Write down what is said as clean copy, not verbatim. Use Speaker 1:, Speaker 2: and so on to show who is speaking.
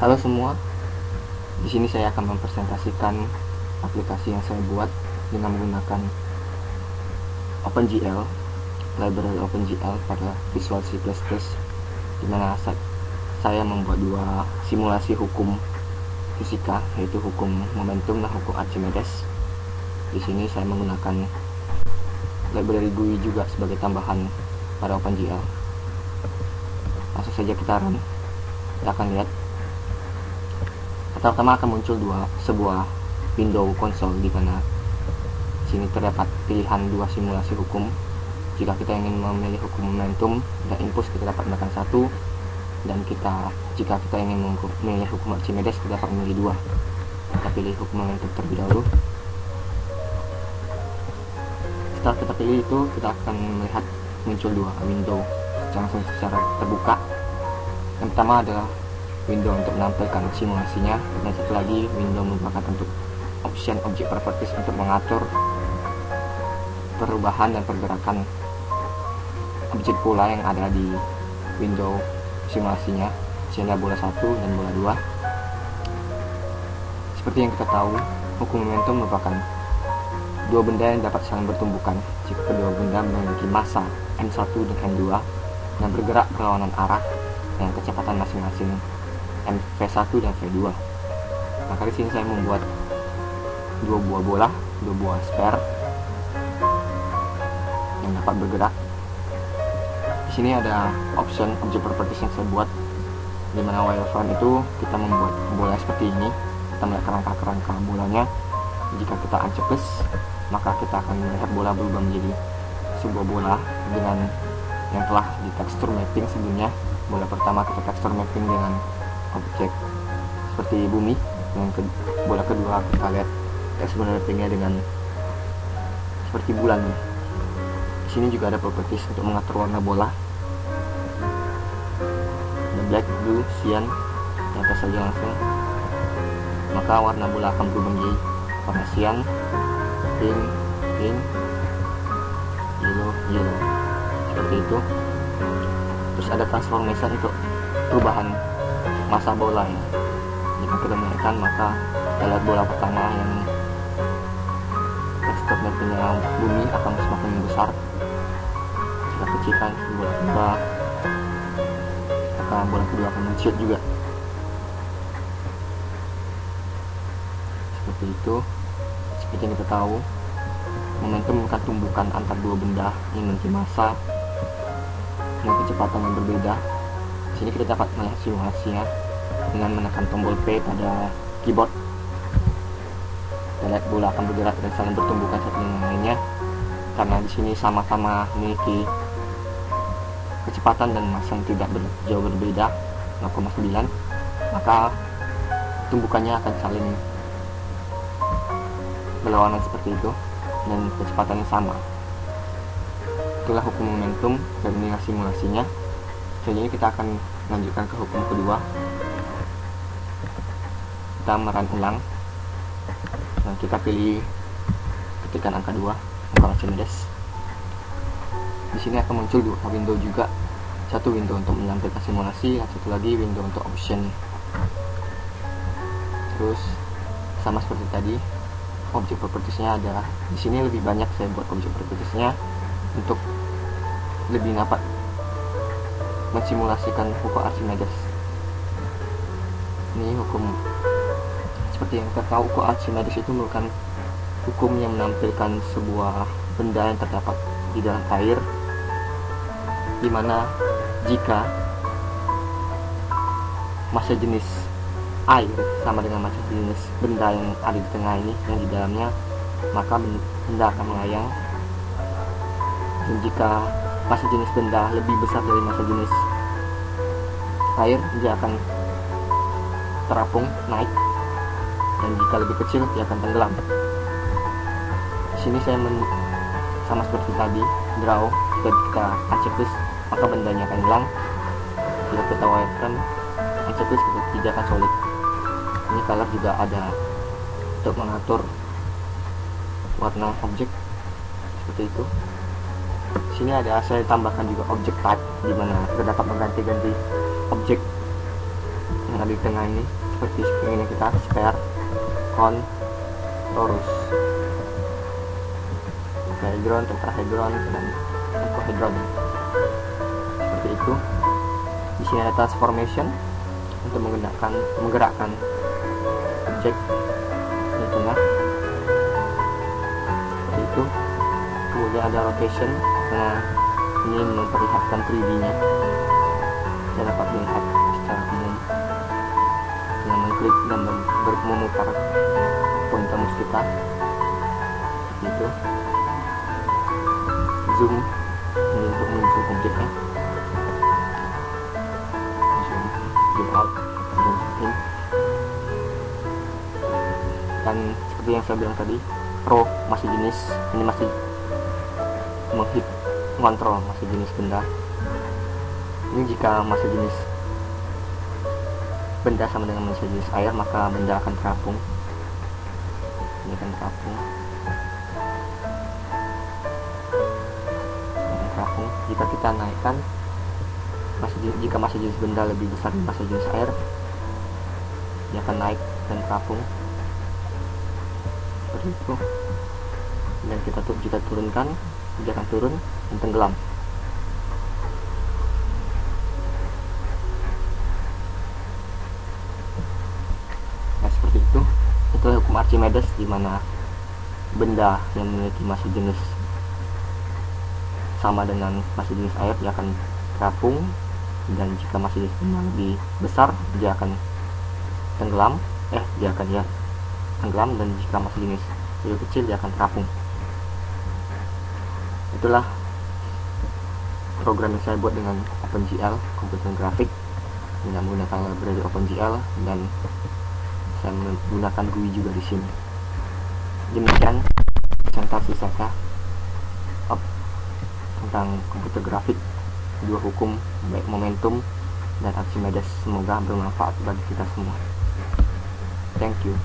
Speaker 1: Halo semua, di sini saya akan mempresentasikan aplikasi yang saya buat dengan menggunakan OpenGL, library OpenGL pada Visual C++, di mana saya membuat dua simulasi hukum fisika, yaitu hukum momentum dan hukum Archimedes. Di sini saya menggunakan library GUI juga sebagai tambahan pada OpenGL. Langsung saja kita run. Kita akan lihat. Pertama akan muncul sebuah window konsol di mana sini terdapat pilihan dua simulasi hukum. Jika kita ingin memilih hukum momentum dan impuls, kita dapat menekan 1, dan jika kita ingin memilih hukum Archimedes, kita dapat memilih 2. Kita pilih hukum momentum terlebih dahulu. Setelah kita pilih itu, kita akan melihat muncul dua window langsung secara terbuka. Yang pertama adalah window untuk menampilkan simulasinya, dan satu lagi window merupakan untuk option object properties untuk mengatur perubahan dan pergerakan objek bola yang ada di window simulasinya, sehingga bola 1 dan bola 2. Seperti yang kita tahu, hukum momentum merupakan dua benda yang dapat saling bertumbukan jika kedua benda memiliki massa m1 dan m2 dan bergerak berlawanan arah dengan kecepatan masing-masing v1 dan v2. Maka di sini saya membuat dua buah bola, dua buah sphere yang dapat bergerak. Di sini ada option object properties yang saya buat, di mana wireframe itu kita membuat bola seperti ini. Kita melihat kerangka-kerangka bolanya. Jika kita uncheck, maka kita akan melihat bola berubah menjadi sebuah bola dengan yang telah di tekstur mapping sebelumnya. Bola pertama kita tekstur mapping dengan objek seperti bumi, dan bola kedua kita lihat tekstur mappingnya dengan seperti bulan. Di sini juga ada properties untuk mengatur warna bola. Ada black, blue, cyan. Kita atas saja langsung. Maka warna bola akan berubah menjadi warna cyan, pink, pink, yellow, yellow. Seperti itu. Terus ada transformation untuk perubahan massa bola ya. Jika kita menekan, maka kita lihat bola pertama yang tekstur mappingnya bumi akan semakin besar. Jika kecilkan bola kedua, maka bola kedua akan menciut juga. Seperti itu. Seperti yang kita tahu, momentum akan tumbukan antar dua benda yang memiliki massa dengan kecepatan yang berbeda. Di sini kita dapat melihat simulasinya dengan menekan tombol P pada keyboard. Kita lihat bola akan bergerak dan saling bertumbukan satu dengan lainnya, karena di sini sama-sama memiliki kecepatan dan massa yang tidak jauh berbeda, 0,9. Maka tumbukannya akan saling berlawanan seperti itu dan kecepatannya sama. Itulah hukum momentum dan inilah simulasinya. Selanjutnya kita akan lanjutkan ke hukum kedua. Kita merun ulang dan kita pilih ketikan angka 2, angka Archimedes. Di sini akan muncul dua window juga, satu window untuk menampilkan simulasi dan satu lagi window untuk option. Terus sama seperti tadi, object propertiesnya ada di sini. Lebih banyak saya buat object propertiesnya untuk lebih dapat mensimulasikan hukum Archimedes. Ini hukum, seperti yang kita tahu, hukum Archimedes itu merupakan hukum yang menampilkan sebuah benda yang terdapat di dalam air, dimana jika massa jenis air sama dengan massa jenis benda yang ada di tengah ini, yang di dalamnya, maka benda akan melayang. Dan jika massa jenis benda lebih besar dari massa jenis air, dia akan terapung naik, dan jika lebih kecil dia akan tenggelam. Di sini saya sama seperti tadi, draw, kita uncheck, maka bendanya akan hilang. Jika kita wireframe, uncheck, dia akan solid. Ini color juga ada untuk mengatur warna objek seperti itu. Di sini ada saya tambahkan juga object type, di mana terdapat mengganti-ganti objek yang ada di tengah ini. seperti ini kita spare, con, torus, hydron, tetrahedron, dan ikohedron. Seperti itu. Di sini ada transformation untuk menggerakkan objek di tengah. Seperti itu. Kemudian ada rotation, karena ini memperlihatkan 3D-nya. Kita dapat melihat secara umum dengan mengklik dan memutar pointer mouse kita. Seperti itu. Zoom ini untuk menunjuk objeknya. Zoom out, zoom in. Dan seperti yang saya bilang tadi, Pro masih jenis ini masih mengontrol masih jenis benda. Ini jika masih jenis benda sama dengan masih jenis air, maka benda akan terapung. Ini akan terapung. Jika kita naikkan, jika masih jenis benda lebih besar dari masih jenis air, dia akan naik dan terapung seperti itu. Dan jika turunkan, dia akan turun dan tenggelam. Nah, seperti itu. Itulah hukum Archimedes, di mana benda yang memiliki masih jenis sama dengan masih jenis air, dia akan terapung, dan jika masih jenis benda lebih besar, dia akan tenggelam. Dia akan tenggelam, dan jika masih jenis lebih kecil, dia akan terapung. Itulah program yang saya buat dengan OpenGL, komputer grafik, dengan menggunakan library OpenGL, dan saya menggunakan GUI juga di sini. Demikian presentasi saya tentang komputer grafik, dua hukum, baik momentum dan Archimedes. Semoga bermanfaat bagi kita semua. Thank you.